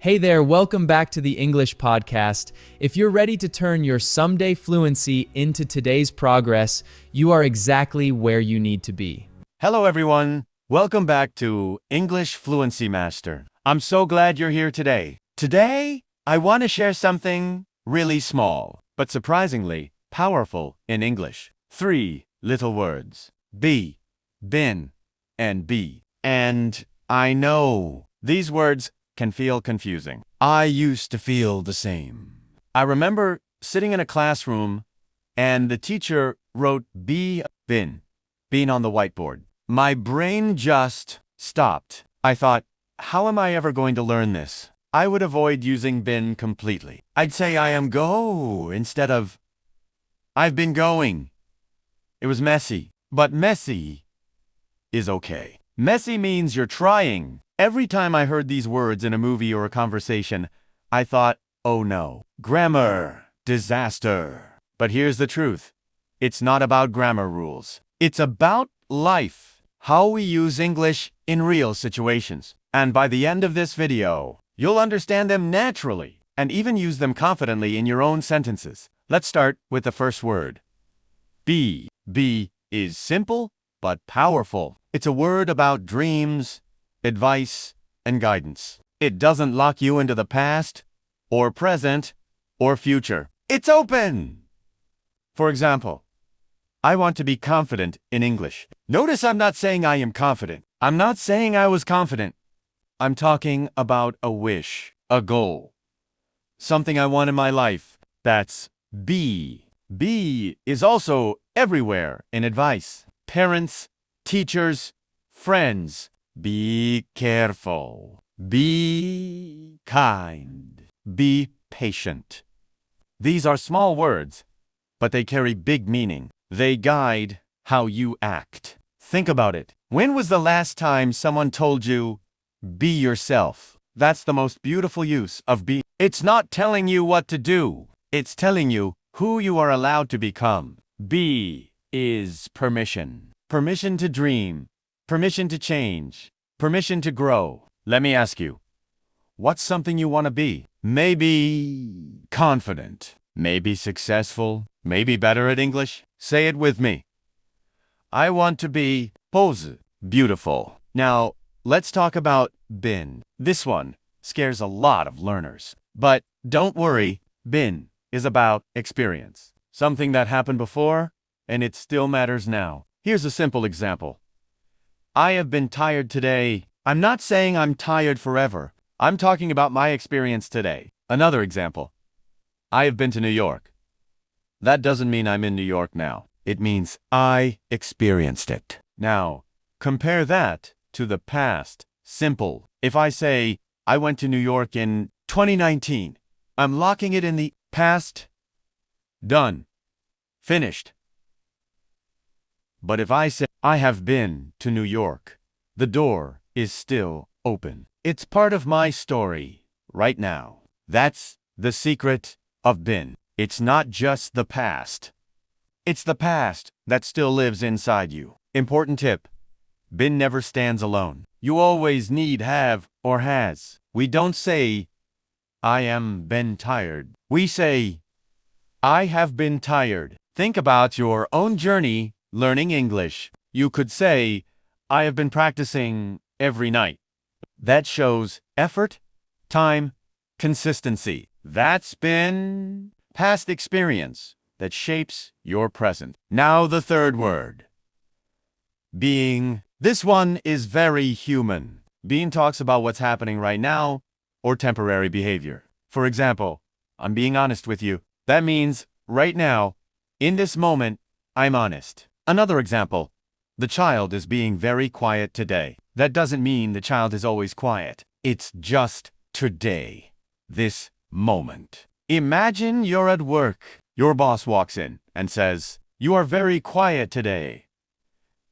Hey there, welcome back to the English Podcast. If you're ready to turn your someday fluency into today's progress, you are exactly where you need to be. Hello everyone, welcome back to English Fluency Master. I'm so glad you're here today. Today, I want to share something really small, but surprisingly powerful in English. 3 little words. Be, been, and be. And I know these words can feel confusing. I used to feel the same. I remember sitting in a classroom and the teacher wrote be, been on the whiteboard. My brain just stopped. I thought, how am I ever going to learn this? I would avoid using been completely. I'd say I am go instead of I've been going. It was messy, but messy is okay. Messy means you're trying. Every time I heard these words in a movie or a conversation, I thought, oh no, grammar, disaster. But here's the truth. It's not about grammar rules. It's about life, how we use English in real situations. And by the end of this video, you'll understand them naturally and even use them confidently in your own sentences. Let's start with the first word. Be. Be is simple but powerful. It's a word about dreams, advice, and guidance. It doesn't lock you into the past, or present, or future. It's open! For example, I want to be confident in English. Notice I'm not saying I am confident. I'm not saying I was confident. I'm talking about a wish, a goal, something I want in my life. That's be. Be is also everywhere in advice. Parents, teachers, friends. Be careful. Be kind. Be patient. These are small words, but they carry big meaning. They guide how you act. Think about it. When was the last time someone told you, be yourself? That's the most beautiful use of be. It's not telling you what to do. It's telling you who you are allowed to become. Be is permission. Permission to dream. Permission to change. Permission to grow. Let me ask you, what's something you want to be? Maybe confident. Maybe successful. Maybe better at English. Say it with me. I want to be pose. Beautiful. Now, let's talk about been. This one scares a lot of learners. But don't worry, been is about experience. Something that happened before, and it still matters now. Here's a simple example. I have been tired today. I'm not saying I'm tired forever. I'm talking about my experience today. Another example. I have been to New York. That doesn't mean I'm in New York now. It means I experienced it. Now, compare that to the past. Simple. If I say, I went to New York in 2019, I'm locking it in the past. Done. Finished. But if I say, I have been to New York, the door is still open. It's part of my story right now. That's the secret of been. It's not just the past. It's the past that still lives inside you. Important tip. Been never stands alone. You always need have or has. We don't say, I am been tired. We say, I have been tired. Think about your own journey learning English. You could say, I have been practicing every night. That shows effort, time, consistency. That's been past experience that shapes your present. Now the third word. Being. This one is very human. Being talks about what's happening right now or temporary behavior. For example, I'm being honest with you. That means right now, in this moment, I'm honest. Another example. The child is being very quiet today. That doesn't mean the child is always quiet. It's just today. This moment. Imagine you're at work. Your boss walks in and says, you are very quiet today.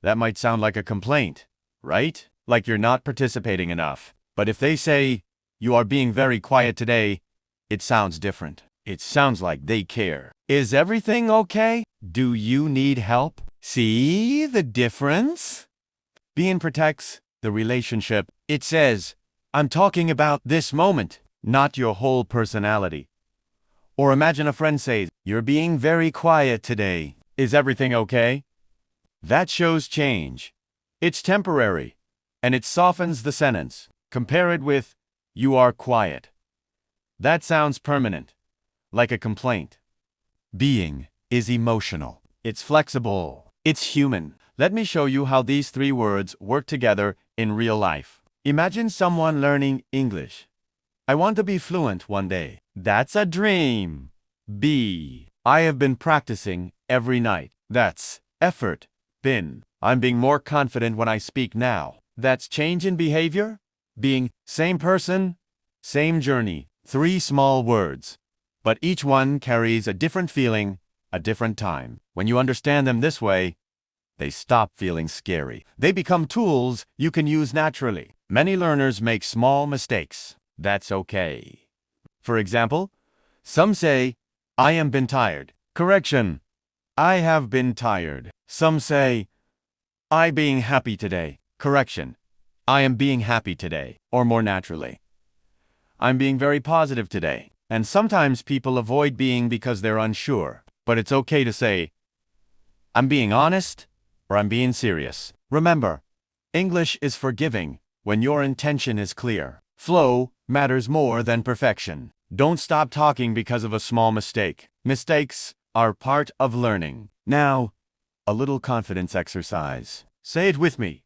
That might sound like a complaint, right? Like you're not participating enough. But if they say, you are being very quiet today, it sounds different. It sounds like they care. Is everything okay? Do you need help? See the difference? Being protects the relationship. It says, I'm talking about this moment. not your whole personality. Or imagine a friend says, "You're being very quiet today. Is everything okay?" That shows change. It's temporary, and it softens the sentence. Compare it with, "You are quiet." That sounds permanent, like a complaint. Being is emotional. It's flexible. It's human. Let me show you how these three words work together in real life. Imagine someone learning English. I want to be fluent one day. That's a dream. B. I have been practicing every night. That's effort. Been. I'm being more confident when I speak now. That's change in behavior. Being same person, same journey. Three small words. But each one carries a different feeling, a different time. When you understand them this way, they stop feeling scary. They become tools you can use naturally. Many learners make small mistakes. That's okay. For example, some say, "I am been tired." Correction. I have been tired. Some say, "I being happy today." Correction. I am being happy today. Or more naturally, I'm being very positive today. And sometimes people avoid being because they're unsure. But it's okay to say, "I'm being honest," or "I'm being serious." Remember, English is forgiving when your intention is clear. Flow matters more than perfection. Don't stop talking because of a small mistake. Mistakes are part of learning. Now, a little confidence exercise. Say it with me.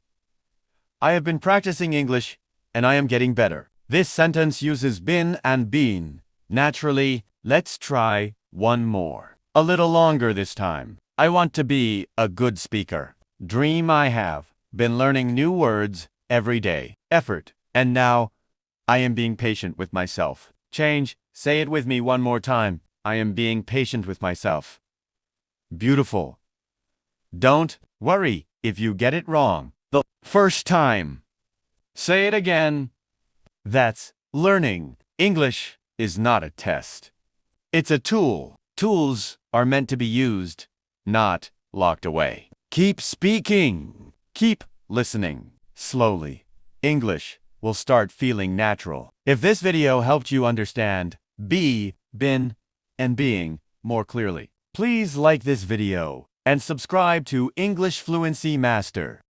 I have been practicing English, and I am getting better. This sentence uses been and been. Naturally, let's try one more. A little longer this time. I want to be a good speaker. Dream I have been learning new words every day. Effort. And now, I am being patient with myself. Change. Say it with me one more time. I am being patient with myself. Beautiful. Don't worry if you get it wrong the first time. Say it again. That's learning. English is not a test. It's a tool. Tools are meant to be used, not locked away. Keep speaking. Keep listening. Slowly, English will start feeling natural. If this video helped you understand be, been, and being more clearly, please like this video and subscribe to English Fluency Master.